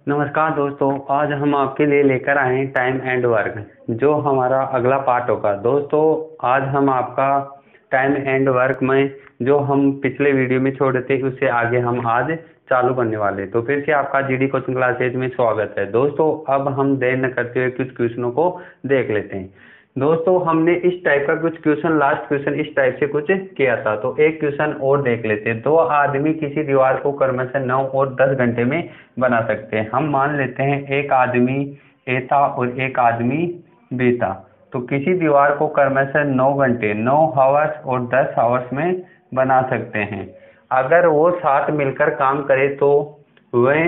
नमस्कार दोस्तों, आज हम आपके लिए लेकर आए हैं टाइम एंड वर्क, जो हमारा अगला पार्ट होगा। दोस्तों, आज हम आपका टाइम एंड वर्क में जो हम पिछले वीडियो में छोड़े थे उससे आगे हम आज चालू करने वाले। तो फिर से आपका जीडी कोचिंग क्लासेज में स्वागत है। दोस्तों, अब हम देर न करते हुए कुछ क्वेश्चनों को देख लेते हैं। दोस्तों, हमने इस टाइप का कुछ क्वेश्चन, लास्ट क्वेश्चन इस टाइप से कुछ किया था, तो एक क्वेश्चन और देख लेते हैं। दो आदमी किसी दीवार को क्रमशः 9 और 10 घंटे में बना सकते हैं। हम मान लेते हैं एक आदमी ए था और एक आदमी बी था। तो किसी दीवार को क्रमशः 9 घंटे, 9 हावर्स और 10 हावर्स में बना सकते हैं। अगर वो साथ मिलकर काम करे तो वे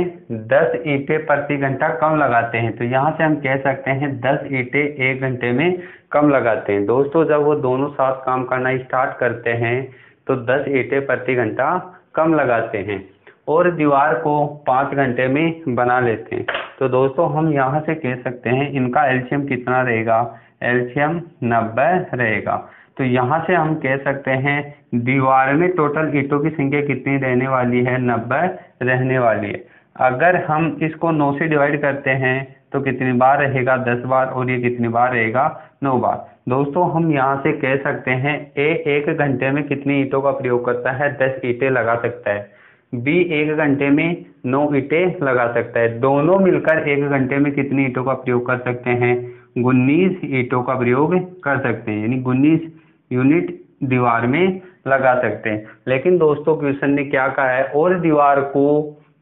10 ईंटें प्रति घंटा कम लगाते हैं। तो यहाँ से हम कह सकते हैं 10 ईंटें 1 घंटे में कम लगाते हैं। दोस्तों, जब वो दोनों साथ काम करना स्टार्ट करते हैं तो 10 ईंटें प्रति घंटा कम लगाते हैं और दीवार को 5 घंटे में बना लेते हैं। तो दोस्तों, हम यहाँ से कह सकते हैं इनका एलसीएम कितना रहेगा? एलसीएम 90 रहेगा। तो यहाँ से हम कह सकते हैं दीवार में टोटल ईंटों की संख्या कितनी रहने वाली है? 90 रहने वाली है। अगर हम इसको 9 से डिवाइड करते हैं तो कितनी बार रहेगा? 10 बार। और ये कितनी बार रहेगा? 9 बार। दोस्तों, हम यहाँ से कह सकते हैं ए 1 घंटे में कितनी ईंटों का प्रयोग करता है? 10 ईंटें लगा सकता है। बी 1 घंटे में 9 ईंटें लगा सकता है। दोनों मिलकर 1 घंटे में कितनी ईंटों का प्रयोग कर सकते हैं? 19 ईंटों का प्रयोग कर सकते हैं, यानी 19 यूनिट दीवार में लगा सकते हैं। लेकिन दोस्तों, क्वेश्चन ने क्या कहा है? और दीवार को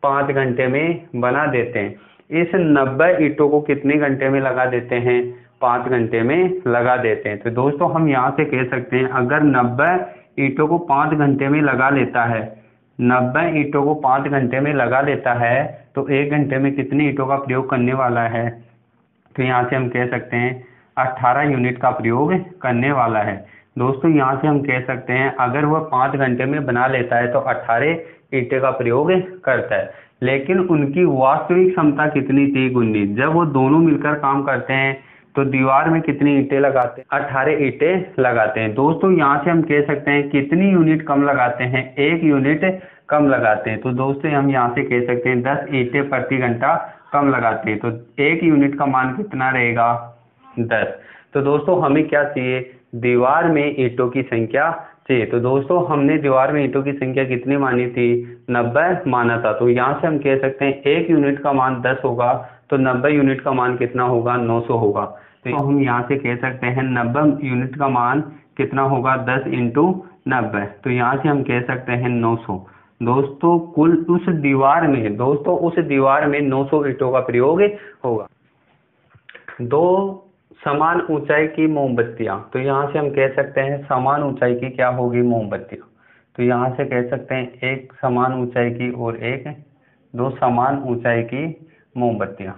5 घंटे में बना देते हैं। इस 90 ईंटों को कितने घंटे में लगा देते हैं? 5 घंटे में लगा देते हैं। तो दोस्तों, हम यहाँ से कह सकते हैं अगर 90 ईंटों को 5 घंटे में लगा लेता है, 90 ईंटों को 5 घंटे में लगा लेता है तो 1 घंटे में कितनी ईंटों का प्रयोग करने वाला है? तो यहाँ से हम कह सकते हैं 18 यूनिट का प्रयोग करने वाला है। दोस्तों, यहाँ से हम कह सकते हैं अगर वह 5 घंटे में बना लेता है तो 18 ईंटे का प्रयोग करता है। लेकिन उनकी वास्तविक क्षमता कितनी थी? 19। जब वो दोनों मिलकर काम करते हैं तो दीवार में कितनी ईंटें लगाते हैं? 18 ईंटें लगाते हैं। दोस्तों, यहाँ से हम कह सकते हैं कितनी यूनिट कम लगाते हैं? 1 यूनिट कम लगाते हैं। तो दोस्तों, हम यहाँ से कह सकते हैं 10 ईंटें प्रति घंटा कम लगाते हैं। तो 1 यूनिट का मान कितना रहेगा? 10। तो दोस्तों, हमें क्या चाहिए? दीवार में ईंटों की संख्या चाहिए। तो दोस्तों, हमने दीवार में ईंटों की संख्या कितनी मानी थी? 90 माना था। तो यहाँ से हम कह सकते हैं 1 यूनिट का मान 10 होगा तो 90 यूनिट का मान कितना होगा? 900 होगा। तो हम यहाँ से कह सकते हैं 90 यूनिट का मान कितना होगा? 10 इंटू 90। तो यहाँ से हम कह सकते हैं 900। दोस्तों, कुल उस दीवार में 900 ईंटों का प्रयोग होगा। दो समान ऊंचाई की मोमबत्तियां। तो यहाँ से हम कह सकते हैं समान ऊंचाई की क्या होगी? मोमबत्तियां। तो यहाँ से कह सकते हैं एक समान ऊंचाई की और एक, दो समान ऊंचाई की मोमबत्तियां।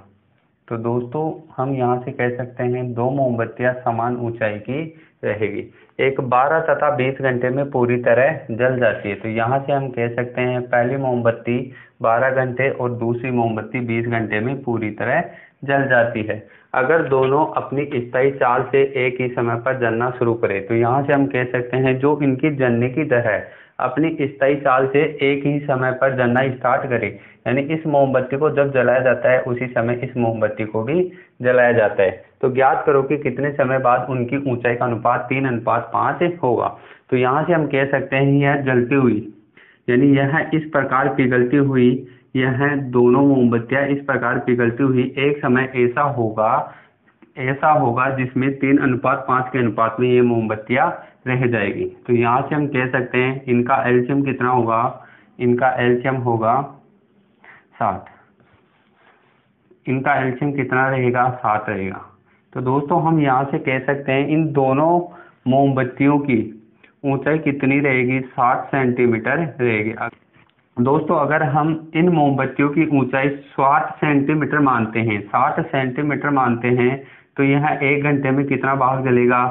तो दोस्तों, हम यहाँ से कह सकते हैं दो मोमबत्तियां समान ऊंचाई की रहेगी। एक 12 तथा 20 घंटे में पूरी तरह जल जाती है। तो यहाँ से हम कह सकते हैं पहली मोमबत्ती 12 घंटे और दूसरी मोमबत्ती 20 घंटे में पूरी तरह जल जाती है। अगर दोनों अपनी स्थायी चाल से एक ही समय पर जलना शुरू करें तो यहाँ से हम कह सकते हैं जो इनकी जलने की दर है अपनी स्थायी चाल से एक ही समय पर जलना स्टार्ट करे, यानी इस मोमबत्ती को जब जलाया जाता है उसी समय इस मोमबत्ती को भी जलाया जाता है। तो ज्ञात करो कि कितने समय बाद उनकी ऊंचाई का अनुपात 3:5 होगा। तो यहाँ से हम कह सकते हैं यह जलती हुई, यानी यह इस प्रकार पिघलती हुई, यह दोनों मोमबत्तियां इस प्रकार पिघलती हुई एक समय ऐसा होगा जिसमें 3:5 के अनुपात में ये मोमबत्तियां रह जाएगी। तो यहाँ से हम कह सकते हैं इनका एलसीएम कितना होगा? इनका एलसीएम होगा 7। इनका एलसीएम कितना रहेगा? 7 रहेगा। तो दोस्तों, हम यहाँ से कह सकते हैं इन दोनों मोमबत्तियों की ऊंचाई कितनी रहेगी? 60 सेंटीमीटर रहेगी। दोस्तों, अगर हम इन मोमबत्तियों की ऊंचाई 60 सेंटीमीटर मानते हैं, 60 सेंटीमीटर मानते हैं, तो यह 1 घंटे में कितना भाग जलेगा?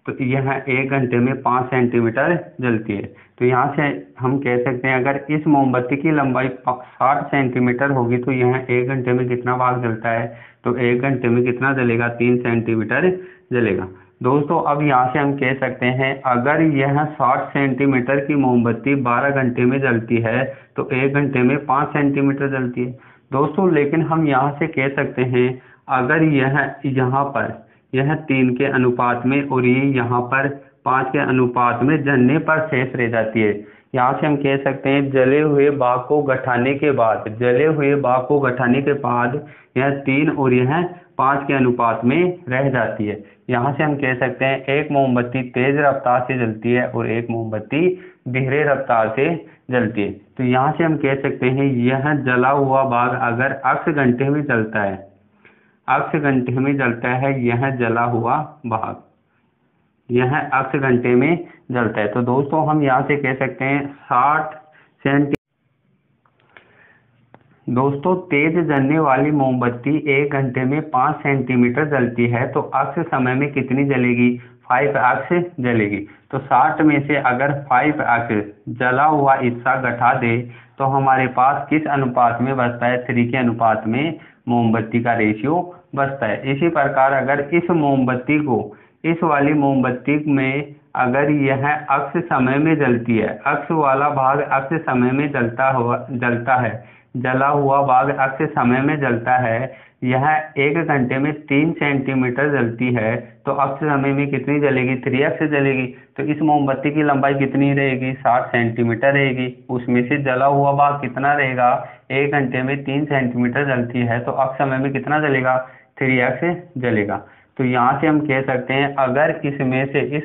तो यह 1 घंटे में 5 सेंटीमीटर जलती है। तो यहाँ से हम कह सकते हैं अगर इस मोमबत्ती की लंबाई 60 सेंटीमीटर होगी तो यह 1 घंटे में कितना भाग जलता है? तो 1 घंटे में कितना जलेगा? 3 सेंटीमीटर जलेगा। दोस्तों, अब यहाँ से हम कह सकते हैं अगर यह 60 सेंटीमीटर की मोमबत्ती 12 घंटे में जलती है तो 1 घंटे में 5 सेंटीमीटर जलती है। दोस्तों लेकिन हम यहाँ से कह सकते हैं अगर यहाँ पर यह 3 के अनुपात में और ये यहाँ पर 5 के अनुपात में जलने पर शेष रह जाती है। यहाँ से हम कह सकते हैं जले हुए भाग को गठाने के बाद यह 3 और यह 5 के अनुपात में रह जाती है। यहाँ से हम कह सकते हैं एक मोमबत्ती तेज रफ्तार से जलती है और एक मोमबत्ती धीरे रफ्तार से जलती है। तो यहाँ से हम कह सकते हैं यह जला हुआ भाग अगर अक्ष घंटे में जलता है, यह जला हुआ भाग यह अक्ष घंटे में जलता है। तो दोस्तों हम यहाँ से कह सकते हैं 60 सेंटी। दोस्तों तेज जलने वाली मोमबत्ती 1 घंटे में 5 सेंटीमीटर जलती है, तो अक्ष समय में कितनी जलेगी? 5 अक्ष जलेगी। तो 60 में से अगर 5 अक्ष जला हुआ हिस्सा घटा दे तो हमारे पास किस अनुपात में बचता है? 3 के अनुपात में मोमबत्ती का रेशियो बचता है। इसी प्रकार अगर इस वाली मोमबत्ती में अगर यह अक्ष समय में जलती है, अक्ष वाला भाग अक्ष समय में जलता है, जला हुआ भाग अक्ष समय में जलता है, यह 1 घंटे में 3 सेंटीमीटर जलती है, तो अक्ष समय में कितनी जलेगी? 3 अक्ष जलेगी। तो इस मोमबत्ती की लंबाई कितनी रहेगी? 60 सेंटीमीटर रहेगी। उसमें से जला हुआ भाग कितना रहेगा? 1 घंटे में 3 सेंटीमीटर जलती है, तो अक्ष समय में कितना जलेगा? 3 अक्ष जलेगा। तो यहाँ से हम कह सकते हैं अगर इस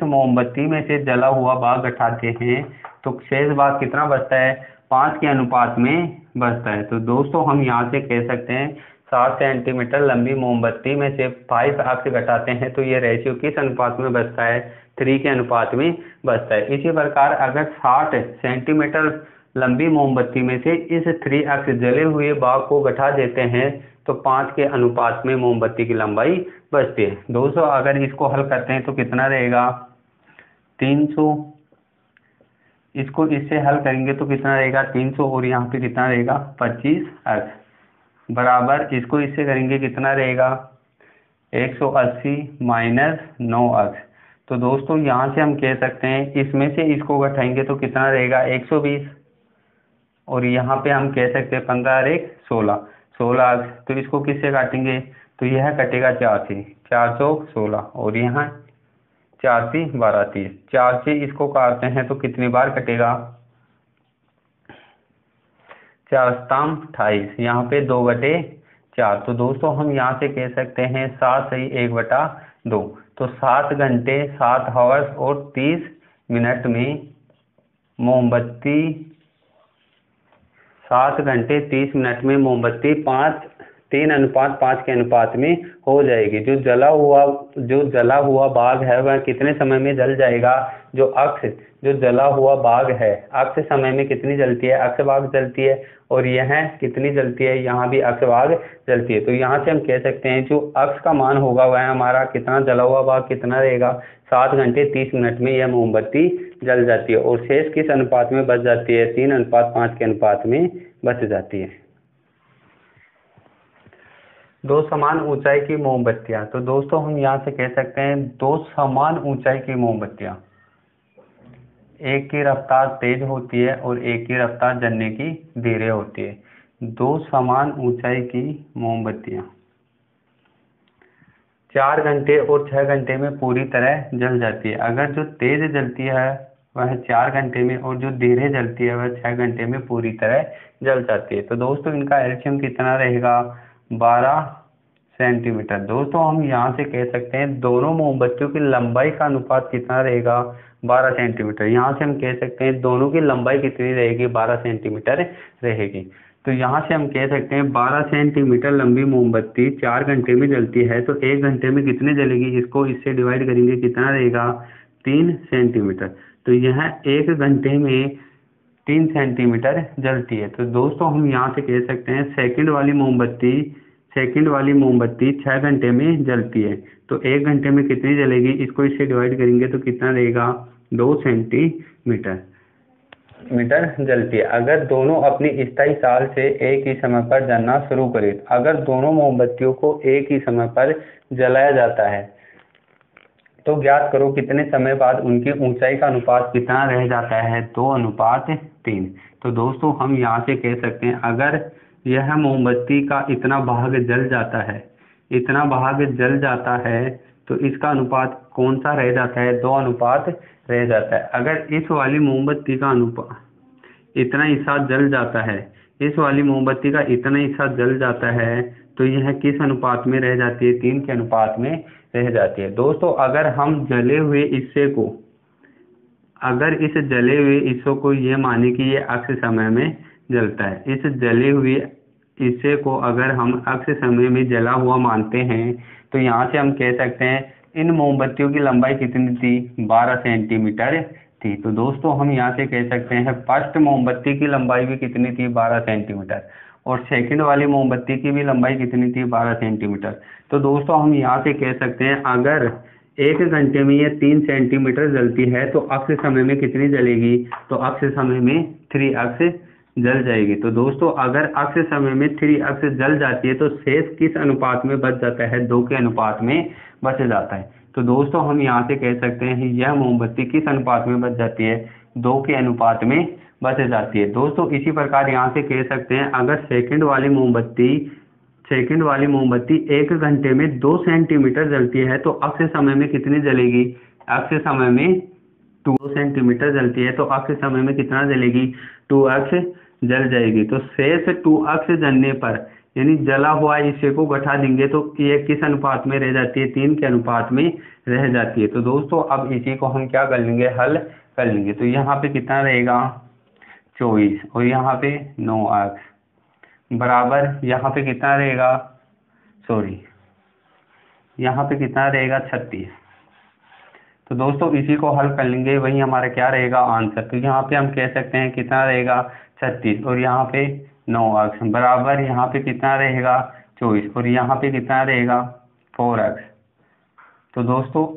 मोमबत्ती में से जला हुआ भाग घटाते हैं तो शेष भाग कितना बचता है? 5 के अनुपात में बचता है। तो दोस्तों हम यहाँ से कह सकते हैं 60 सेंटीमीटर लंबी मोमबत्ती में से 5 अक्ष घटाते हैं तो ये रेशियो किस अनुपात में बचता है? 3 के अनुपात में बचता है। इसी प्रकार अगर 60 सेंटीमीटर लंबी मोमबत्ती में से इस 3 अक्ष जले हुए भाग को घटा देते हैं तो 5 के अनुपात में मोमबत्ती की लंबाई बचती है। दोस्तों अगर इसको हल करते हैं तो कितना रहेगा? 300। इसको इससे हल करेंगे तो कितना रहेगा? 300 और यहाँ पे कितना रहेगा? 25 अक्ष बराबर इसको इससे करेंगे कितना रहेगा? 180 माइनस 9 अक्ष। तो दोस्तों यहाँ से हम कह सकते हैं इसमें से इसको घटाएंगे तो कितना रहेगा? 120 और यहाँ पे हम कह सकते हैं 15 और 1 16 अक्ष। तो इसको किससे काटेंगे? तो यह कटेगा 4 से, 416 और यहाँ 4 से 12 30। 4 से इसको काटते हैं तो कितनी बार कटेगा? 4 सताम 28, यहाँ पे 2/4। तो दोस्तों हम यहाँ से कह सकते हैं 7 सही 1/2। तो 7 घंटे 7 आवर्स और 30 मिनट में मोमबत्ती 7 घंटे 30 मिनट में मोमबत्ती 3:5 के अनुपात में हो जाएगी। जो जला हुआ भाग है वह कितने समय में जल जाएगा? जो जला हुआ भाग है अक्ष समय में कितनी जलती है? अक्ष भाग जलती है। और यह कितनी जलती है? यहाँ भी अक्ष भाग जलती है। तो यहाँ से हम कह सकते हैं जो अक्ष का मान होगा वह हमारा कितना जला हुआ भाग कितना रहेगा? 7 घंटे 30 मिनट में यह मोमबत्ती जल जाती है। और शेष किस अनुपात में बच जाती है? 3:5 के अनुपात में बच जाती है। 2 समान ऊंचाई की मोमबत्तियां। तो दोस्तों हम यहाँ से कह सकते हैं 2 समान ऊंचाई की मोमबत्तियां, एक की रफ्तार तेज होती है और एक की रफ्तार जलने की धीरे होती है। 2 समान ऊंचाई की मोमबत्तियां 4 घंटे और 6 घंटे में पूरी तरह जल जाती है। अगर जो तेज जलती है वह 4 घंटे में और जो धीरे जलती है वह 6 घंटे में पूरी तरह जल जाती है। तो दोस्तों इनका एलसीएम कितना रहेगा? 12 सेंटीमीटर। दोस्तों हम यहाँ से कह सकते हैं दोनों मोमबत्तियों की लंबाई का अनुपात कितना रहेगा? 12 सेंटीमीटर। यहाँ से हम कह सकते हैं दोनों की लंबाई कितनी रहेगी? 12 सेंटीमीटर रहेगी। तो यहाँ से हम कह सकते हैं 12 सेंटीमीटर लंबी मोमबत्ती 4 घंटे में जलती है, तो 1 घंटे में कितने जलेगी? इसको इससे डिवाइड करेंगे कितना रहेगा? 3 सेंटीमीटर। तो यह 1 घंटे में 3 सेंटीमीटर जलती है। तो दोस्तों हम यहाँ से कह सकते हैं सेकंड वाली मोमबत्ती 6 घंटे में जलती है, तो 1 घंटे में कितनी जलेगी? इसको इससे डिवाइड करेंगे तो कितना रहेगा? 2 सेंटीमीटर जलती है। अगर दोनों अपनी स्थायी साल से एक ही समय पर जलना शुरू करें, अगर दोनों मोमबत्तियों को एक ही समय पर जलाया जाता है तो ज्ञात करो कितने समय बाद उनकी ऊंचाई का अनुपात कितना रह जाता है? 2:3। तो दोस्तों हम यहाँ से कह सकते हैं अगर यह मोमबत्ती का इतना भाग जल जाता है, इतना भाग जल जाता है, तो इसका अनुपात कौन सा रह जाता है? 2 अनुपात रह जाता है। अगर इस वाली मोमबत्ती का अनुपात इतना हिस्सा जल जाता है, इस वाली मोमबत्ती का इतना हिस्सा जल जाता है, तो यह किस अनुपात में रह जाती है? 3 के अनुपात में रह जाती है। दोस्तों अगर हम जले हुए हिस्से को, अगर इस जले हुए हिस्सों को ये माने कि ये अक्ष समय में जलता है, इस जले हुए हिस्से को अगर हम अक्ष समय में जला हुआ मानते हैं, तो यहाँ से हम कह सकते हैं इन मोमबत्तियों की लंबाई कितनी थी? 12 सेंटीमीटर थी। तो दोस्तों हम यहाँ से कह सकते हैं फर्स्ट मोमबत्ती की लंबाई भी कितनी थी? 12 सेंटीमीटर। और सेकंड वाली मोमबत्ती की भी लंबाई कितनी थी? 12 सेंटीमीटर। तो दोस्तों हम यहाँ से कह सकते हैं अगर 1 घंटे में ये 3 सेंटीमीटर जलती है, तो अक्ष समय में कितनी जलेगी? तो अक्ष समय में 3 अक्ष जल जाएगी। तो दोस्तों अगर अक्ष समय में 3 अक्ष जल जाती है, तो शेष किस अनुपात में बच जाता है? 2 के अनुपात में बच जाता है। तो दोस्तों हम यहाँ से कह सकते हैं यह मोमबत्ती किस अनुपात में बच जाती है? 2 के अनुपात में बच जाती है। दोस्तों इसी प्रकार यहाँ से कह सकते हैं अगर सेकंड वाली मोमबत्ती 1 घंटे में 2 सेंटीमीटर जलती है, तो अक्ष समय में कितनी जलेगी? अक्ष समय में 2 सेंटीमीटर जलती है, तो अक्ष समय में कितना जलेगी? 2 अक्ष जल जाएगी। तो शेष 2 अक्ष जलने पर, यानी जला हुआ हिस्से को घटा देंगे, तो ये किस अनुपात में रह जाती है? 3 के अनुपात में रह जाती है। तो दोस्तों अब इसी को हम क्या कर लेंगे? हल कर लेंगे। तो यहाँ पे कितना रहेगा? 24, और यहाँ पे 9 अक्ष बराबर यहाँ पे कितना रहेगा? यहाँ पे कितना रहेगा? 36। तो दोस्तों इसी को हल कर लेंगे, वही हमारा क्या रहेगा? आंसर। तो यहाँ पे हम कह सकते हैं कितना रहेगा? 36, और यहाँ पे 9 अक्ष बराबर यहाँ पे कितना रहेगा? 24, और यहाँ पे कितना रहेगा? 4 अक्ष। तो दोस्तों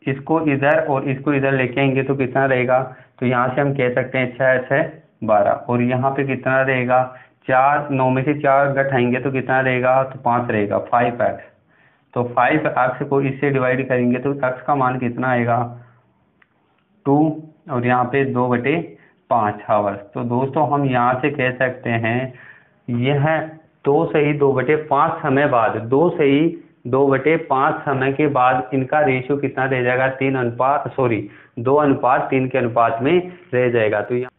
इसको इधर और इसको इधर लेके आएंगे तो कितना रहेगा? तो यहाँ से हम कह सकते हैं 6 6 12, और यहाँ पे कितना रहेगा? 4, 9 में से 4 घटाएंगे तो कितना रहेगा? तो 5 रहेगा, 5 अक्ष। तो 5 अक्ष को इससे डिवाइड करेंगे तो अक्ष का मान कितना आएगा? 2, और यहाँ पे 2/5 आवर्स। तो दोस्तों हम यहाँ से कह सकते हैं यह 2 सही 2/5 समय बाद, 2/5 समय के बाद इनका रेशियो कितना रह जाएगा? 2:3 के अनुपात में रह जाएगा। तो यहाँ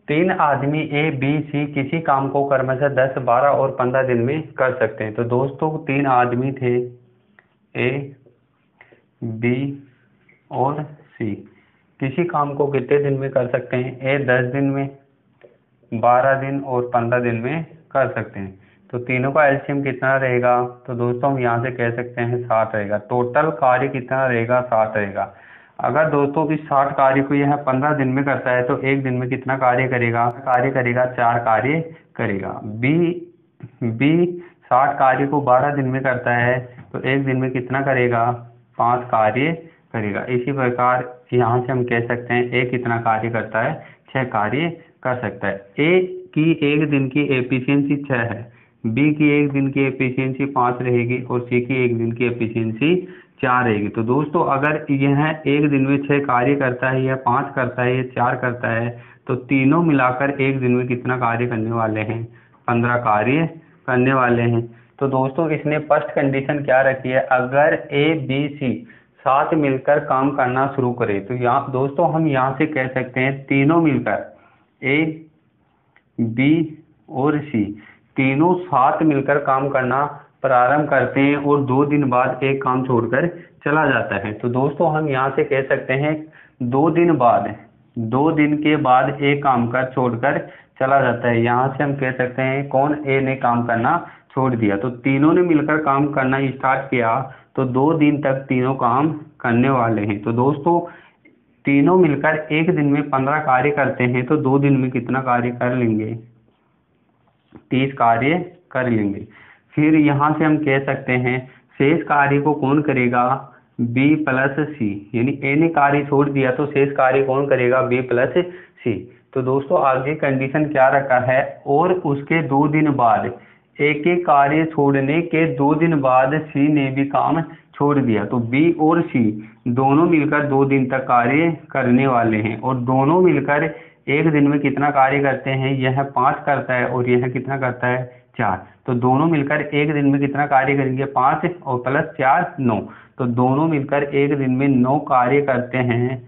3 आदमी ए बी सी किसी काम को क्रमशः 10, 12 और 15 दिन में कर सकते हैं। तो दोस्तों 3 आदमी थे, ए बी और सी, किसी काम को कितने दिन में कर सकते हैं? ए 10 दिन में, 12 दिन और 15 दिन में कर सकते हैं। तो तीनों का एलसीएम कितना रहेगा? तो दोस्तों हम यहाँ से कह सकते हैं 60 रहेगा। टोटल कार्य कितना रहेगा? 60 रहेगा। अगर दोस्तों इस 60 कार्य को यह 15 दिन में करता है, तो 1 दिन में कितना कार्य करेगा? 4 कार्य करेगा। बी 60 कार्य को 12 दिन में करता है, तो 1 दिन में कितना करेगा? 5 कार्य करेगा। इसी प्रकार यहाँ से हम कह सकते हैं ए कितना कार्य करता है? 6 कार्य कर सकता है। ए की 1 दिन की एफिशिएंसी 6 है, बी की 1 दिन की एफिशिएंसी 5 रहेगी, और सी की 1 दिन की एफिशिएंसी 4 रहेगी। तो दोस्तों अगर यह 1 दिन में 6 कार्य करता है, यह 5 करता है, यह 4 करता है, तो तीनों मिलाकर 1 दिन में कितना कार्य करने वाले हैं? 15 कार्य करने वाले हैं। तो दोस्तों इसने फर्स्ट कंडीशन क्या रखी है? अगर ए बी सी साथ मिलकर काम करना शुरू करें, तो यहाँ दोस्तों हम यहाँ से कह सकते हैं तीनों मिलकर, ए बी और सी तीनों साथ मिलकर काम करना प्रारंभ करते हैं, और 2 दिन बाद एक काम छोड़कर चला जाता है। तो दोस्तों हम यहाँ से कह सकते हैं 2 दिन के बाद एक काम कर छोड़कर चला जाता है। यहाँ से हम कह सकते हैं कौन? ए ने काम करना छोड़ दिया। तो तीनों ने मिलकर काम करना स्टार्ट किया, तो 2 दिन तक तीनों काम करने वाले हैं। तो दोस्तों तीनों मिलकर 1 दिन में 15 कार्य करते हैं, तो 2 दिन में कितना कार्य कर लेंगे? 30 कार्य कर लेंगे। फिर यहाँ से हम कह सकते हैं शेष कार्य को कौन करेगा? बी प्लस सी, यानी ए ने कार्य छोड़ दिया तो शेष कार्य कौन करेगा? बी प्लस सी। तो दोस्तों आगे कंडीशन क्या रखा है? और उसके 2 दिन बाद, एक एक कार्य छोड़ने के 2 दिन बाद सी ने भी काम छोड़ दिया, तो बी और सी दोनों मिलकर 2 दिन तक कार्य करने वाले हैं, और दोनों मिलकर एक दिन में कितना कार्य करते हैं, यह 5 करता है और यह कितना करता है 4। तो दोनों मिलकर एक दिन में कितना कार्य करेंगे, 5 और प्लस 4 9। तो दोनों मिलकर एक दिन में 9 कार्य करते हैं।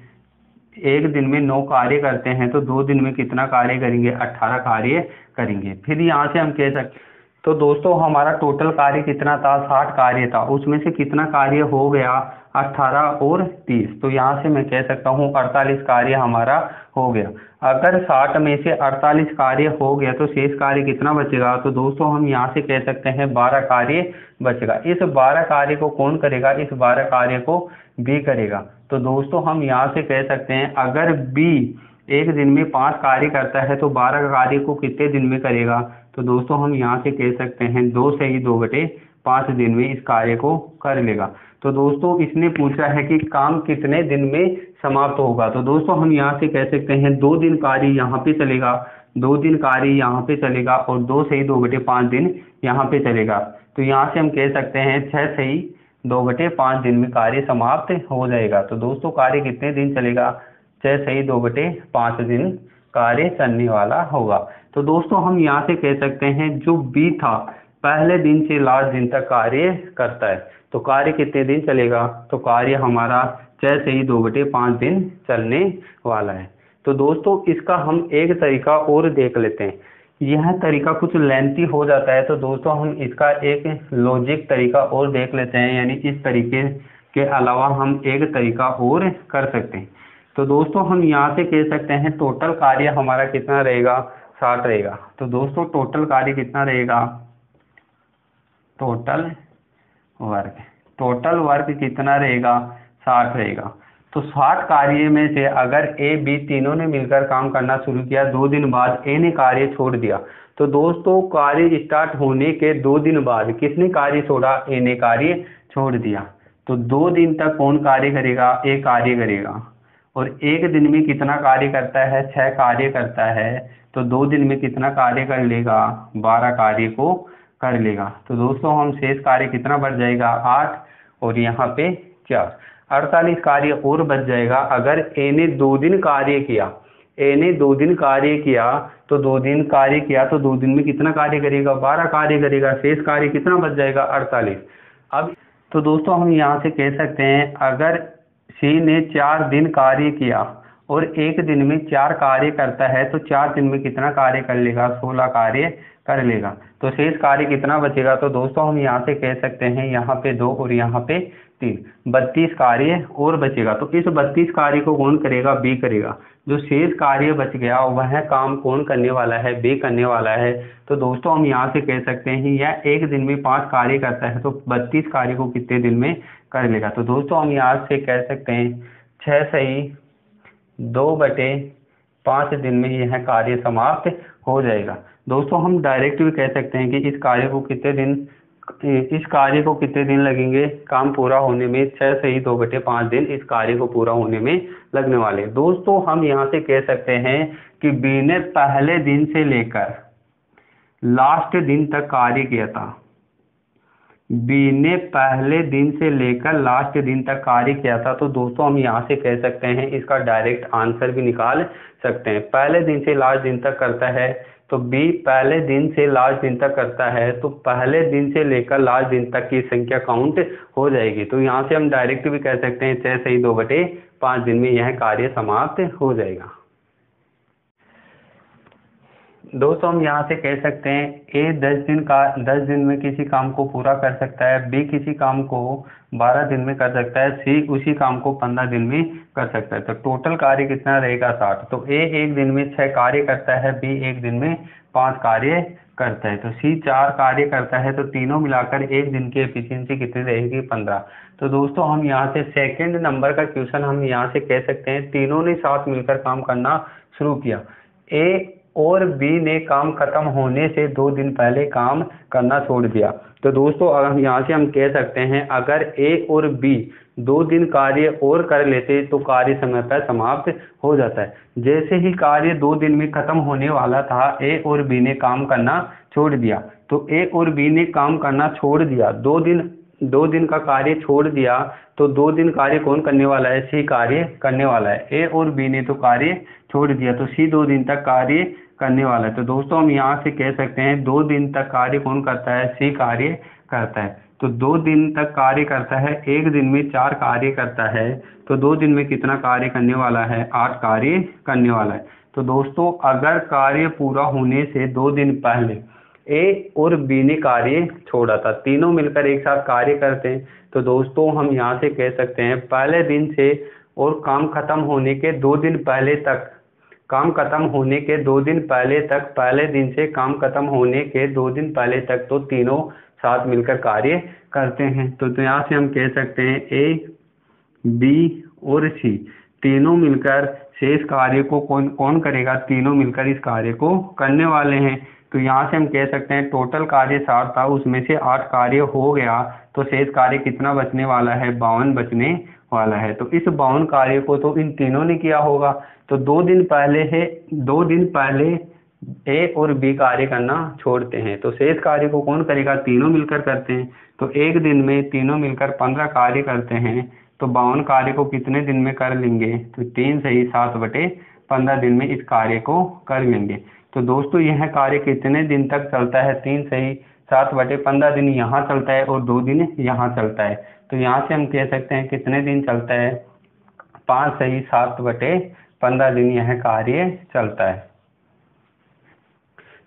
एक दिन में 9 कार्य करते हैं तो 2 दिन में कितना कार्य करेंगे, 18 कार्य करेंगे। फिर यहाँ से हम कह सकते, तो दोस्तों हमारा टोटल कार्य कितना था, 60 कार्य था, उसमें से कितना कार्य हो गया, 18 और 30। तो यहाँ से मैं कह सकता हूँ 48 कार्य हमारा हो गया। अगर 60 में से 48 कार्य हो गया तो शेष कार्य कितना बचेगा, तो दोस्तों हम यहाँ से कह सकते हैं 12 कार्य बचेगा। इस 12 कार्य को कौन करेगा, इस 12 कार्य को बी करेगा। तो दोस्तों हम यहाँ से कह सकते हैं अगर बी एक दिन में 5 कार्य करता है तो 12 कार्य को कितने दिन में करेगा, तो दोस्तों हम यहाँ से कह सकते हैं 2 से ही 2/5 दिन में इस कार्य को कर लेगा। तो दोस्तों इसने पूछा है कि काम कितने दिन में समाप्त होगा, तो दोस्तों हम यहाँ से कह सकते हैं 2 दिन कार्य यहाँ पे चलेगा, 2 दिन कार्य यहाँ पे चलेगा और 2 से ही 2/5 दिन यहाँ पे चलेगा। तो यहाँ से हम कह सकते हैं 6 से ही 2/5 दिन में कार्य समाप्त हो जाएगा। तो दोस्तों कार्य कितने दिन चलेगा, 6 से ही 2/5 दिन कार्य चलने वाला होगा। तो दोस्तों हम यहाँ से कह सकते हैं जो बी था पहले दिन से लास्ट दिन तक कार्य करता है, तो कार्य कितने दिन चलेगा, तो कार्य हमारा 6 से ही 2/5 दिन चलने वाला है। तो दोस्तों इसका हम एक तरीका और देख लेते हैं। यह तरीका कुछ लेंथी हो जाता है, तो दोस्तों हम इसका एक लॉजिक तरीका और देख लेते हैं, यानी इस तरीके के अलावा हम एक तरीका और कर सकते हैं। तो दोस्तों हम यहाँ से कह सकते हैं टोटल कार्य हमारा कितना रहेगा, 60 रहेगा। तो दोस्तों टोटल कार्य कितना रहेगा, टोटल वर्क कितना रहेगा, 60 रहेगा। तो 60 कार्य में से अगर ए बी तीनों ने मिलकर काम करना शुरू किया, 2 दिन बाद ए ने कार्य छोड़ दिया, तो दोस्तों कार्य स्टार्ट होने के 2 दिन बाद किसने कार्य छोड़ा, ए ने कार्य छोड़ दिया। तो 2 दिन तक कौन कार्य करेगा, ए कार्य करेगा। और एक दिन में कितना कार्य करता है, 6 कार्य करता है, तो 2 दिन में कितना कार्य कर लेगा, 12 कार्य को कर लेगा। तो दोस्तों हम शेष कार्य कितना बढ़ जाएगा, 8 और यहाँ पे 4, 48 कार्य और बच जाएगा। अगर ए ने 2 दिन कार्य किया, ए ने 2 दिन कार्य किया, तो 2 दिन कार्य किया तो 2 दिन में कितना कार्य करेगा, 12 कार्य करेगा, शेष कार्य कितना बच जाएगा, 48। अब तो दोस्तों हम यहाँ से कह सकते हैं अगर सी ने 4 दिन कार्य किया और एक दिन में 4 कार्य करता है, तो 4 दिन में कितना कार्य कर लेगा, 16 कार्य कर लेगा। तो शेष कार्य कितना बचेगा, तो दोस्तों हम यहाँ से कह सकते हैं यहाँ पे 2 और यहाँ पे 3, 32 कार्य और बचेगा। तो इस 32 कार्य को कौन करेगा, बी करेगा। जो शेष कार्य बच गया वह काम कौन करने वाला है, बी करने वाला है। तो दोस्तों हम यहाँ से कह सकते हैं यह एक दिन में 5 कार्य करता है, तो 32 कार्य को कितने दिन में कर लेगा। तो दोस्तों हम यहाँ से कह सकते हैं 6 से ही 2/5 दिन में यह कार्य समाप्त हो जाएगा। दोस्तों हम डायरेक्ट भी कह सकते हैं कि इस कार्य को कितने दिन लगेंगे काम पूरा होने में, 6 से ही 2/5 दिन इस कार्य को पूरा होने में लगने वाले। दोस्तों हम यहाँ से कह सकते हैं कि बी ने पहले दिन से लेकर लास्ट दिन तक कार्य किया था, बी ने पहले दिन से लेकर लास्ट दिन तक कार्य किया था। तो दोस्तों हम यहाँ से कह सकते हैं इसका डायरेक्ट आंसर भी निकाल सकते हैं। पहले दिन से लास्ट दिन तक करता है, तो बी पहले दिन से लास्ट दिन तक करता है, तो पहले दिन से लेकर लास्ट दिन तक की संख्या काउंट हो जाएगी। तो यहाँ से हम डायरेक्ट भी कह सकते हैं 6 से ही 2/5 दिन में यह कार्य समाप्त हो जाएगा। दोस्तों हम यहाँ से कह सकते हैं ए 10 दिन में किसी काम को पूरा कर सकता है, बी किसी काम को 12 दिन में कर सकता है, सी उसी काम को 15 दिन में कर सकता है। तो टोटल कार्य कितना रहेगा, 60। तो ए एक दिन में 6 कार्य करता है, बी एक दिन में 5 कार्य करता है, तो सी 4 कार्य करता है। तो तीनों मिलाकर एक दिन की एफिशिएंसी कितनी रहेगी, 15। तो दोस्तों हम यहाँ से सेकेंड नंबर का क्वेश्चन हम यहाँ से कह सकते हैं तीनों ने साथ मिलकर काम करना शुरू किया। ए और बी ने काम खत्म होने से 2 दिन पहले काम करना छोड़ दिया। तो दोस्तों हम यहाँ से हम कह सकते हैं अगर ए और बी 2 दिन कार्य और कर लेते तो कार्य समय पर समाप्त हो जाता है। जैसे ही कार्य 2 दिन में खत्म होने वाला था, ए और बी ने काम करना छोड़ दिया। तो ए और बी ने काम करना छोड़ दिया, 2 दिन का कार्य छोड़ दिया, तो 2 दिन कार्य कौन करने वाला है, सी कार्य करने वाला है। ए और बी ने तो कार्य छोड़ दिया, तो सी 2 दिन तक कार्य करने वाला है। तो दोस्तों हम यहाँ से कह सकते हैं 2 दिन तक कार्य कौन करता है, सी कार्य करता है। तो 2 दिन तक कार्य करता है, एक दिन में 4 कार्य करता है, तो 2 दिन में कितना कार्य करने वाला है, 8 कार्य करने वाला है। तो दोस्तों अगर कार्य पूरा होने से 2 दिन पहले ए और बी ने कार्य छोड़ा था, तीनों मिलकर एक साथ कार्य करते हैं, तो दोस्तों हम यहाँ से कह सकते हैं पहले दिन से और काम खत्म होने के 2 दिन पहले तक, काम खत्म होने के 2 दिन पहले तक, पहले दिन से काम खत्म होने के 2 दिन पहले तक तो तीनों साथ मिलकर कार्य करते हैं। तो यहाँ से हम कह सकते हैं ए बी और सी तीनों मिलकर शेष कार्य को कौन कौन करेगा, तीनों मिलकर इस कार्य को करने वाले हैं। तो यहाँ से हम कह सकते हैं टोटल कार्य 60 था, उसमें से 8 कार्य हो गया, तो शेष कार्य कितना बचने वाला है, 52 बचने वाला है। तो इस 52 कार्य को तो इन तीनों ने किया होगा। तो 2 दिन पहले ए और बी कार्य करना छोड़ते हैं, तो शेष कार्य को कौन करेगा, तीनों मिलकर करते हैं। तो एक दिन में तीनों मिलकर 15 कार्य करते हैं, तो 52 कार्य को कितने दिन में कर लेंगे, तो 3 सही 7/15 दिन में इस कार्य को कर लेंगे। तो दोस्तों यह कार्य कितने दिन तक चलता है, 3 सही 7/15 दिन यहाँ चलता है और 2 दिन यहाँ चलता है। तो यहाँ से हम कह सकते हैं कितने दिन चलता है, 5 सही 7/15 दिन यह कार्य चलता है।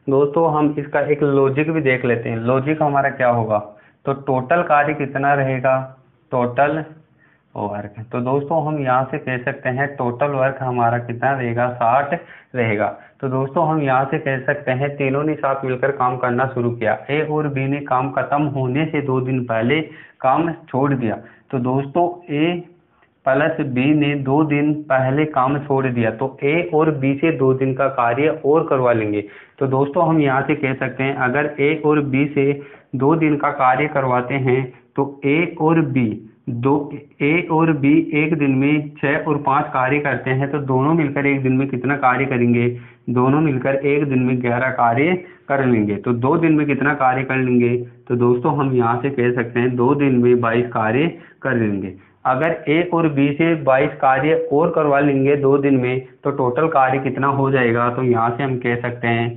दोस्तों हम इसका एक लॉजिक भी देख लेते हैं। लॉजिक हमारा क्या होगा, तो टोटल कार्य कितना रहेगा, टोटल वर्क। तो दोस्तों हम यहाँ से कह सकते हैं टोटल वर्क हमारा कितना रहेगा, 60 रहेगा। तो दोस्तों हम यहाँ से कह सकते हैं तीनों ने साथ मिलकर काम करना शुरू किया, ए और बी ने काम खत्म होने से 2 दिन पहले काम छोड़ दिया। तो दोस्तों ए प्लस बी ने 2 दिन पहले काम छोड़ दिया, तो ए और बी से 2 दिन का कार्य और करवा लेंगे। तो दोस्तों हम यहाँ से कह सकते हैं अगर ए और बी से 2 दिन का कार्य करवाते हैं, तो ए और बी एक दिन में 6 और 5 कार्य करते हैं, तो दोनों मिलकर एक दिन में कितना कार्य करेंगे, दोनों मिलकर एक दिन में 11 कार्य कर लेंगे। तो 2 दिन में कितना कार्य कर लेंगे, तो दोस्तों हम यहाँ से कह सकते हैं 2 दिन में 22 कार्य कर लेंगे। अगर ए और बी से 22 कार्य और करवा लेंगे 2 दिन में, तो टोटल कार्य कितना हो जाएगा, तो यहाँ से हम कह सकते हैं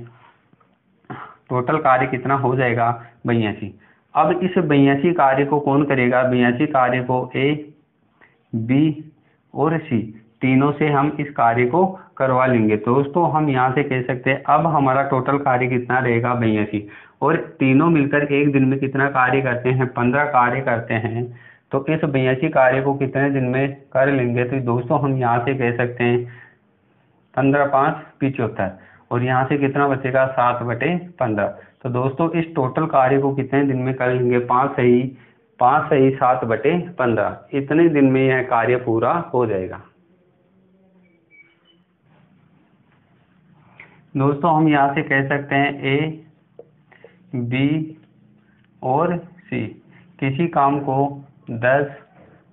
टोटल कार्य कितना हो जाएगा, 82। अब इस 82 कार्य को कौन करेगा, 82 कार्य को ए बी और सी तीनों से हम इस कार्य को करवा लेंगे। दोस्तों हम यहाँ से कह सकते हैं अब हमारा टोटल कार्य कितना रहेगा, 82, और तीनों मिलकर एक दिन में कितना कार्य करते हैं, 15 कार्य करते हैं। तो इस 82 कार्य को कितने दिन में कर लेंगे, तो दोस्तों हम यहाँ से कह सकते हैं 15 5 75, और यहाँ से कितना बचेगा, 7/15। तो दोस्तों इस टोटल कार्य को कितने दिन में कर लेंगे, 5 सही 7/15, इतने दिन में यह कार्य पूरा हो जाएगा। दोस्तों हम यहाँ से कह सकते हैं ए बी और सी किसी काम को 10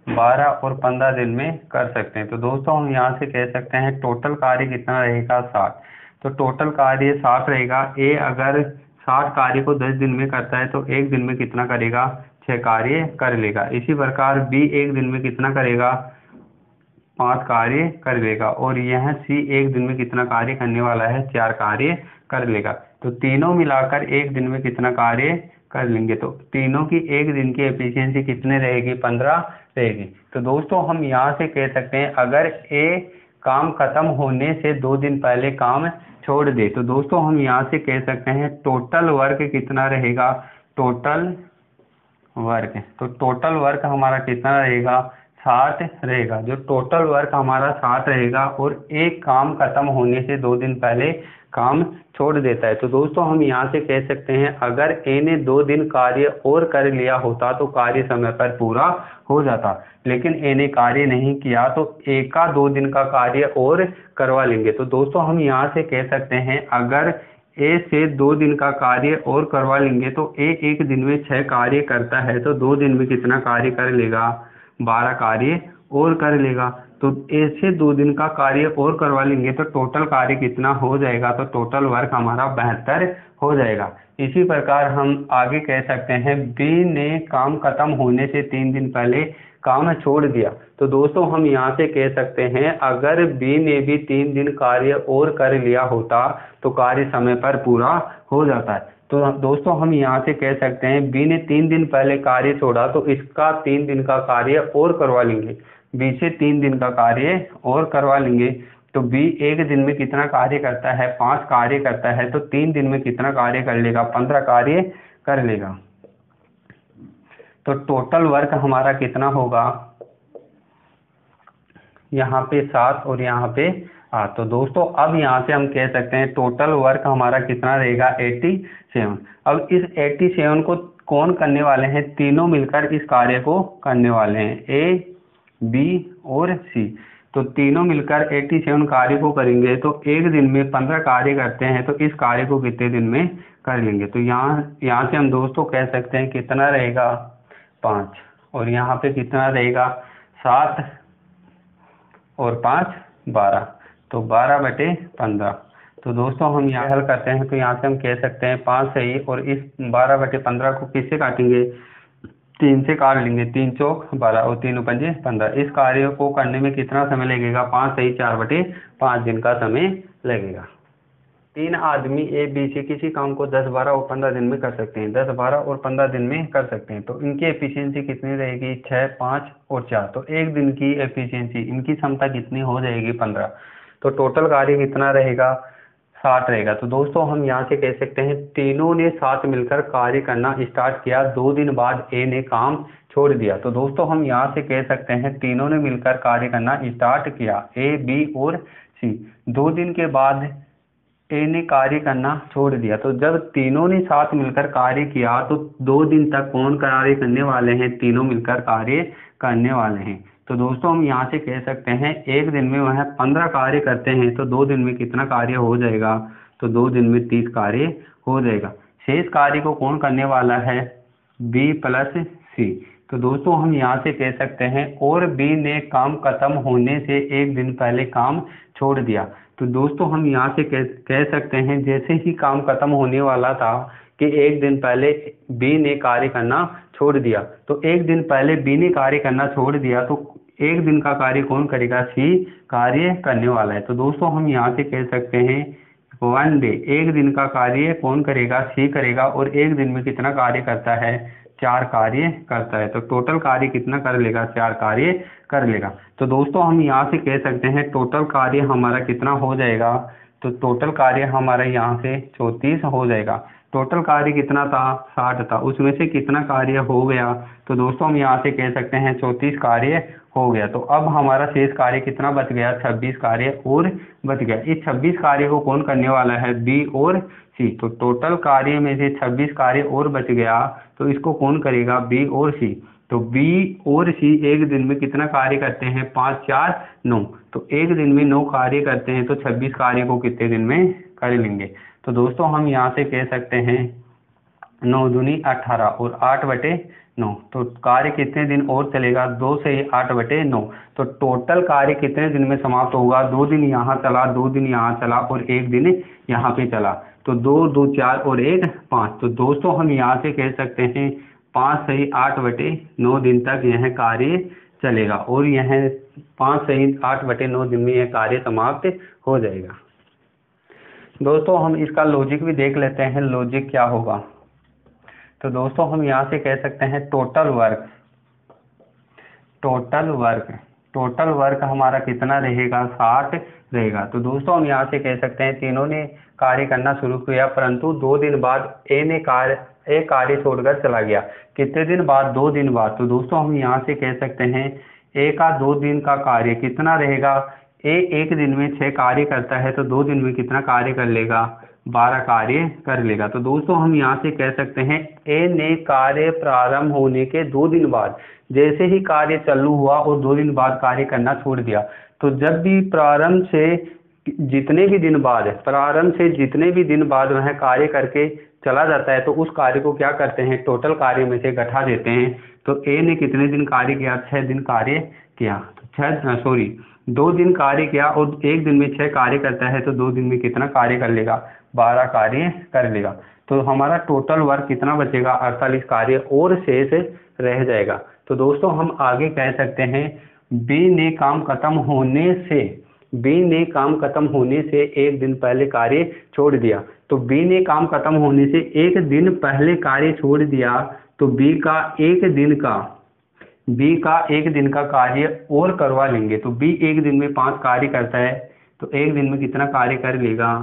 12 और 15 दिन में कर सकते हैं। तो दोस्तों हम यहाँ से कह सकते हैं टोटल कार्य कितना रहेगा, 60। तो टोटल कार्य 60 रहेगा। ए अगर 60 कार्य को 10 दिन में करता है, तो एक दिन में कितना करेगा, 6 कार्य कर लेगा। इसी प्रकार बी एक दिन में कितना करेगा, 5 कार्य कर लेगा, और यह सी एक दिन में कितना कार्य करने वाला है, 4 कार्य कर लेगा। तो तीनों मिलाकर एक दिन में कितना कार्य कर लेंगे, तो तीनों की एक दिन की एफिशिएंसी कितने रहेगी, 15 रहेगी। तो दोस्तों हम यहाँ से कह सकते हैं अगर ए काम खत्म होने से 2 दिन पहले काम छोड़ दे, तो दोस्तों हम यहाँ से कह सकते हैं टोटल वर्क कितना रहेगा, टोटल वर्क। तो टोटल वर्क हमारा कितना रहेगा, 60 रहेगा। जो टोटल वर्क हमारा 60 रहेगा, और एक काम खत्म होने से 2 दिन पहले काम छोड़ देता है। तो दोस्तों हम यहाँ से कह सकते हैं अगर ए ने 2 दिन कार्य और कर लिया होता तो कार्य समय पर पूरा हो जाता, लेकिन ए ने कार्य नहीं किया, तो ए का 2 दिन का कार्य और करवा लेंगे। तो दोस्तों हम यहाँ से कह सकते हैं अगर ए से 2 दिन का कार्य और करवा लेंगे, तो ए एक दिन में 6 कार्य करता है, तो 2 दिन में कितना कार्य कर लेगा, 12 कार्य और कर लेगा। तो ए से 2 दिन का कार्य और करवा लेंगे, तो टोटल कार्य कितना हो जाएगा, तो टोटल वर्क हमारा 72 हो जाएगा। इसी प्रकार हम आगे कह सकते हैं बी ने काम खत्म होने से 3 दिन पहले काम छोड़ दिया। तो दोस्तों हम यहाँ से कह सकते हैं अगर बी ने भी 3 दिन कार्य और कर लिया होता तो कार्य समय पर पूरा हो जाता है। तो दोस्तों हम यहाँ से कह सकते हैं बी ने 3 दिन पहले कार्य छोड़ा तो इसका 3 दिन का कार्य और करवा लेंगे, बी से 3 दिन का कार्य और करवा लेंगे। तो बी एक दिन में कितना कार्य करता है, 5 कार्य करता है, तो 3 दिन में कितना कार्य कर लेगा, 15 कार्य कर लेगा। तो टोटल वर्क हमारा कितना होगा, यहाँ पे 7 और यहाँ पे 8। तो दोस्तों अब यहाँ से हम कह सकते हैं टोटल वर्क हमारा कितना रहेगा, 87। अब इस 87 को कौन करने वाले हैं, तीनों मिलकर इस कार्य को करने वाले हैं, ए बी और सी। तो तीनों मिलकर 87 कार्य को करेंगे। तो एक दिन में 15 कार्य करते हैं, तो इस कार्य को कितने दिन में कर लेंगे। तो यहाँ से हम दोस्तों कह सकते हैं कितना रहेगा, 5, और यहाँ पे कितना रहेगा, 7 और 5 12, तो 12/15। तो दोस्तों हम यहाँ हल करते हैं तो यहाँ से हम कह सकते हैं 5 सही, और इस 12/15 को किससे काटेंगे, 3 से काट लेंगे, 3 चौक 12 और 3 पंजे 15। इस कार्य को करने में कितना समय लगेगा, 5 सही 4/5 दिन का समय लगेगा। 3 आदमी ए बी सी किसी काम को 10 12 और 15 दिन में कर सकते हैं, 10 12 और 15 दिन में कर सकते हैं। तो इनकी एफिशिएंसी कितनी रहेगी, 6 5 और 4। तो एक दिन की एफिशिएंसी, इनकी क्षमता कितनी हो जाएगी, 15। तो टोटल कार्य कितना रहेगा, 60 रहेगा। तो दोस्तों हम यहाँ से कह सकते हैं तीनों ने साथ मिलकर कार्य करना स्टार्ट किया, 2 दिन बाद ए ने काम छोड़ दिया। तो दोस्तों हम यहाँ से कह सकते हैं तीनों ने मिलकर कार्य करना स्टार्ट किया, ए बी और सी। 2 दिन के बाद ए ने कार्य करना छोड़ दिया। तो जब तीनों ने साथ मिलकर कार्य किया तो 2 दिन तक कौन कार्य करने वाले हैं, तीनों मिलकर कार्य करने वाले हैं। तो दोस्तों हम यहाँ से कह सकते हैं एक दिन में वह 15 कार्य करते हैं, तो 2 दिन में कितना कार्य हो जाएगा, तो 2 दिन में 30 कार्य हो जाएगा। शेष कार्य को कौन करने वाला है, बी प्लस सी। तो दोस्तों हम यहाँ से कह सकते हैं और बी ने काम खत्म होने से एक दिन पहले काम छोड़ दिया। तो दोस्तों हम यहाँ से कह सकते हैं जैसे ही काम खत्म होने वाला था कि एक दिन पहले बी ने कार्य करना छोड़ दिया, तो एक दिन पहले बी ने कार्य करना छोड़ दिया, तो एक दिन का कार्य कौन करेगा, सी कार्य करने वाला है। तो दोस्तों हम यहाँ से कह सकते हैं 1 डे, एक दिन का कार्य कौन करेगा, सी करेगा, और एक दिन में कितना कार्य करता है, 4 कार्य करता है। तो टोटल कार्य कितना कर लेगा, 4 कार्य कर लेगा। तो दोस्तों हम यहाँ से कह सकते हैं टोटल कार्य हमारा कितना हो जाएगा, तो टोटल कार्य हमारा यहाँ से 34 हो जाएगा। टोटल कार्य कितना था, 60 था, उसमें से कितना कार्य हो गया, तो दोस्तों हम यहाँ से कह सकते हैं 34 कार्य हो गया। तो अब हमारा शेष कार्य कितना बच गया, 26 कार्य और बच गया। इस 26 कार्य को कौन करने वाला है, बी और सी। तो टोटल कार्य में से 26 कार्य और बच गया, तो इसको कौन करेगा, बी और सी। तो बी और सी एक दिन में कितना कार्य करते हैं, 5 4 9। तो एक दिन में 9 कार्य करते हैं, तो 26 कार्य को कितने दिन में कर लेंगे। तो दोस्तों हम यहाँ से कह सकते हैं 9 दूनी 18 और 8/9। तो कार्य कितने दिन और चलेगा, 2 से 8/9। तो टोटल कार्य कितने दिन में समाप्त होगा, 2 दिन यहाँ चला, 2 दिन यहाँ चला और 1 दिन यहाँ पे चला। तो 2 2 4 और 1 5। तो दोस्तों हम यहाँ से कह सकते हैं 5 से 8/9 दिन तक यह कार्य चलेगा, और यह 5 से 8/9 दिन में यह कार्य समाप्त हो जाएगा। दोस्तों हम इसका लॉजिक भी देख लेते हैं, लॉजिक क्या होगा। तो दोस्तों हम यहाँ से कह सकते हैं टोटल वर्क हमारा कितना रहेगा, 60 रहेगा। तो दोस्तों हम यहाँ से कह सकते हैं तीनों ने कार्य करना शुरू किया, परंतु 2 दिन बाद ए कार्य छोड़कर चला गया। कितने दिन बाद, 2 दिन बाद। तो दोस्तों हम यहाँ से कह सकते हैं ए का 2 दिन का कार्य कितना रहेगा, ए एक दिन में 6 कार्य करता है, तो 2 दिन में कितना कार्य कर लेगा, 12 कार्य कर लेगा। तो दोस्तों हम यहाँ से कह सकते हैं ए ने कार्य प्रारंभ होने के 2 दिन बाद जैसे ही कार्य चालू हुआ और 2 दिन बाद कार्य करना छोड़ दिया। तो जब भी प्रारंभ से जितने भी दिन बाद वह कार्य करके चला जाता है, तो उस कार्य को क्या करते हैं, टोटल कार्य में से घटा देते हैं। तो ए ने कितने दिन कार्य किया, 6 दिन कार्य किया। 2 दिन कार्य किया और एक दिन में 6 कार्य करता है, तो 2 दिन में कितना कार्य कर लेगा, 12 कार्य कर लेगा। तो हमारा टोटल वर्क कितना बचेगा, 48 कार्य और शेष रह जाएगा। तो दोस्तों हम आगे कह सकते हैं बी ने काम खत्म होने से एक दिन पहले कार्य छोड़ दिया। तो बी ने काम खत्म होने से एक दिन पहले कार्य छोड़ दिया, तो बी का एक दिन का कार्य और करवा लेंगे। तो बी एक दिन में 5 कार्य करता है, तो एक दिन में कितना कार्य कर लेगा,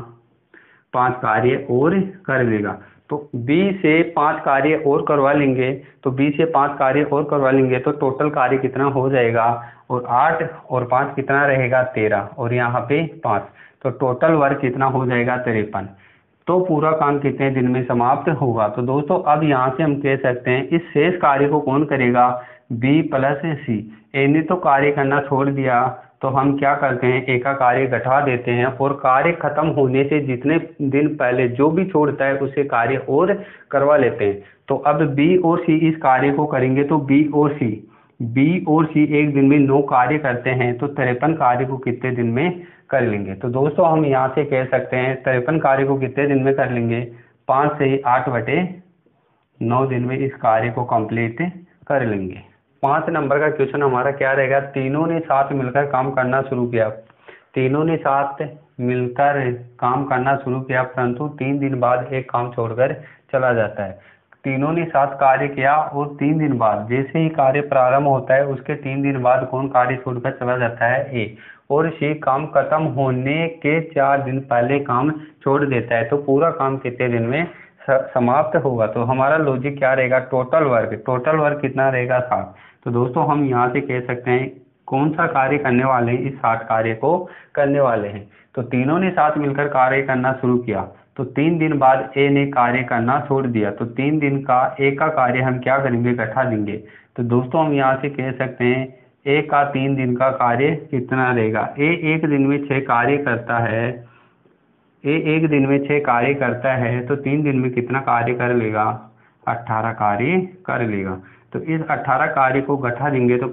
5 कार्य और कर लेगा। तो बी से 5 कार्य और करवा लेंगे, तो टोटल कार्य कितना हो जाएगा, और 8 और 5 कितना रहेगा, 13, और यहाँ पे 5, तो टोटल वर्क कितना हो जाएगा, 53। तो पूरा काम कितने दिन में समाप्त होगा। तो दोस्तों अब यहाँ से हम कह सकते हैं इस शेष कार्य को कौन करेगा, बी प्लस सी। ए ने तो कार्य करना छोड़ दिया, तो हम क्या करते हैं, ए का कार्य घटा देते हैं, और कार्य खत्म होने से जितने दिन पहले जो भी छोड़ता है उसे कार्य और करवा लेते हैं। तो अब बी और सी इस कार्य को करेंगे, तो बी और सी एक दिन में 9 कार्य करते हैं, तो 53 कार्य को कितने दिन में कर लेंगे। तो दोस्तों हम यहाँ से कह सकते हैं 53 कार्य को कितने दिन में कर लेंगे, 5 से 8/9 दिन में इस कार्य को कंप्लीट कर लेंगे। 5 नंबर का क्वेश्चन हमारा क्या रहेगा, तीनों ने साथ मिलकर काम करना शुरू किया। परंतु 3 दिन बाद एक काम छोड़कर चला जाता है। तीनों ने साथ कार्य किया और 3 दिन बाद, जैसे ही कार्य प्रारंभ होता है उसके 3 दिन बाद कौन कार्य छोड़कर चला जाता है, ए। और सी काम खत्म होने के 4 दिन पहले काम छोड़ देता है। तो पूरा काम कितने दिन में समाप्त होगा। तो हमारा लॉजिक क्या रहेगा, टोटल वर्क कितना रहेगा, 7। तो दोस्तों हम यहाँ से कह सकते हैं कौन सा कार्य करने वाले हैं, इस 60 कार्य को करने वाले हैं। तो तीनों ने साथ मिलकर कार्य करना शुरू किया, तो 3 दिन बाद ए ने कार्य करना छोड़ दिया, तो 3 दिन का ए का कार्य हम क्या करेंगे, घटा देंगे। तो दोस्तों हम यहाँ से कह सकते हैं ए का 3 दिन का कार्य कितना रहेगा। ए एक दिन में 6 कार्य करता है, तो 3 दिन में कितना कार्य कर लेगा, 18 कार्य कर लेगा। तो इस 18 कार्य को घटा देंगे, तो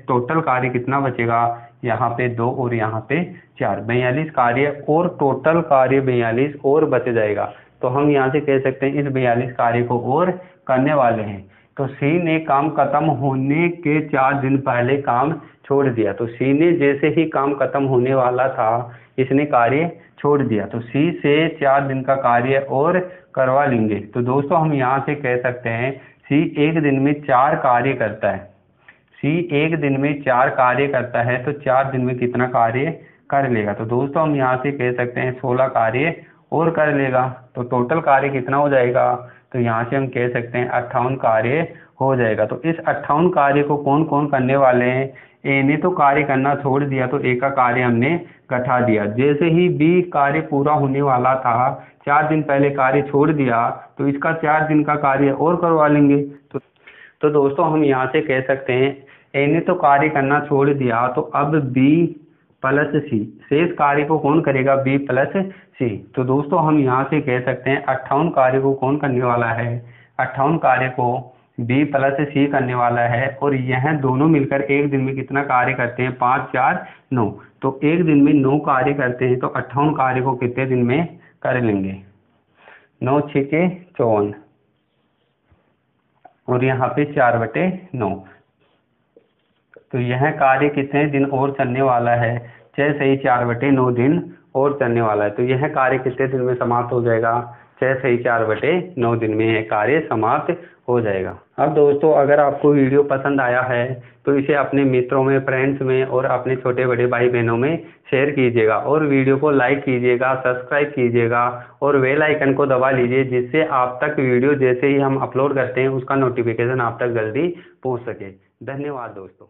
टोटल कार्य कितना बचेगा, यहाँ पे 2 और यहाँ पे 4, 42 कार्य, और टोटल कार्य 42 और बच जाएगा। तो हम यहाँ से कह सकते हैं इस 42 कार्य को और करने वाले हैं। तो सी ने काम खत्म होने के 4 दिन पहले काम छोड़ दिया। तो सी ने जैसे ही काम खत्म होने वाला था इसने कार्य छोड़ दिया, तो सी से 4 दिन का कार्य और करवा लेंगे। तो दोस्तों हम यहाँ से कह सकते हैं सी एक दिन में 4 कार्य करता है, तो 4 दिन में कितना कार्य कर लेगा। तो दोस्तों हम यहाँ से कह सकते हैं 16 कार्य और कर लेगा। तो टोटल कार्य कितना हो जाएगा, तो यहाँ से हम कह सकते हैं 58 कार्य हो जाएगा। तो इस 58 कार्य को कौन कौन करने वाले हैं, ए ने तो कार्य करना छोड़ दिया, तो ए का कार्य हमने घटा दिया। जैसे ही बी कार्य पूरा होने वाला था, 4 दिन पहले कार्य छोड़ दिया, तो इसका 4 दिन का कार्य और करवा लेंगे। तो दोस्तों हम यहाँ से कह सकते हैं ए ने तो कार्य करना छोड़ दिया, तो अब बी प्लस सी, शेष कार्य को कौन करेगा, बी प्लस सी। तो दोस्तों हम यहाँ से कह सकते हैं 58 कार्य को कौन करने वाला है, 58 कार्य को बी प्लस सी करने वाला है। और यह दोनों मिलकर एक दिन में कितना कार्य करते हैं, 5 4 9, तो एक दिन में 9 कार्य करते हैं। तो 58 कार्य को कितने दिन में कर लेंगे, 9 6 54, और यहाँ पे 4/9। तो यह कार्य कितने दिन और चलने वाला है, 6 सही 4/9 दिन और चलने वाला है। तो यह कार्य कितने दिन में समाप्त हो जाएगा, 6 सही 4/9 दिन में यह कार्य समाप्त हो जाएगा। अब दोस्तों अगर आपको वीडियो पसंद आया है तो इसे अपने मित्रों में, फ्रेंड्स में और अपने छोटे बड़े भाई बहनों में शेयर कीजिएगा, और वीडियो को लाइक कीजिएगा, सब्सक्राइब कीजिएगा, और बेल आइकन को दबा लीजिए, जिससे आप तक वीडियो जैसे ही हम अपलोड करते हैं उसका नोटिफिकेशन आप तक जल्दी पहुंच सके। धन्यवाद दोस्तों।